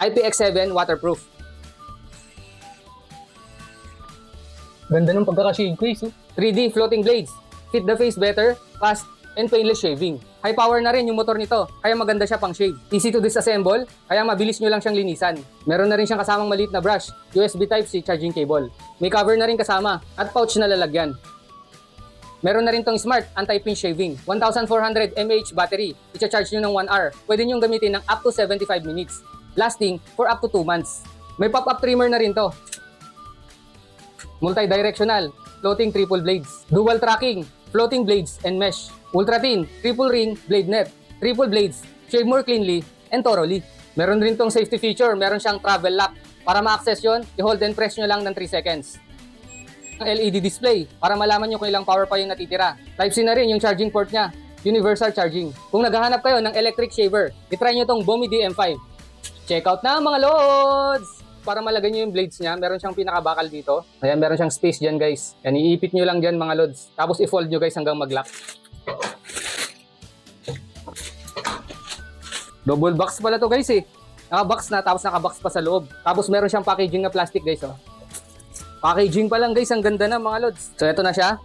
IPX7 waterproof. Ganda ng pagkaka-shade ko, eh. 3D floating blades. Fit the face better, fast, and painless shaving. High power na rin yung motor nito, kaya maganda siya pang shave. Easy to disassemble, kaya mabilis nyo lang siyang linisan. Meron na rin siyang kasamang maliit na brush, USB Type-C charging cable. May cover na rin kasama, at pouch na lalagyan. Meron na rin tong smart anti-pinch shaving. 1,400 mAh battery. I-charge nyo ng 1 hour. Pwede nyo gamitin ng up to 75 minutes. Lasting for up to 2 months. May pop-up trimmer na rin to. Multi-directional, floating triple blades. Dual tracking, floating blades and mesh. Ultra thin, triple ring, blade net. Triple blades, shave more cleanly and thoroughly. Meron rin tong safety feature. Meron siyang travel lock. Para ma-access yun, i-hold and press nyo lang ng 3 seconds. LED display para malaman nyo kung ilang power pa yung natitira. Type-C na rin yung charging port niya. Universal charging. Kung naghahanap kayo ng electric shaver, itry nyo tong Bomi DM5. Check out na mga lods! Para malagay nyo yung blades niya, meron siyang pinakabakal dito. Ayan, meron siyang space dyan guys. Yan, iipit nyo lang dyan mga lods. Tapos i-fold nyo guys hanggang mag-lock. Double box pala to guys eh. Naka-box na, tapos naka-box pa sa loob. Tapos meron siyang packaging na plastic guys oh. Packaging pa lang guys, ang ganda na mga lods. So ito na siya.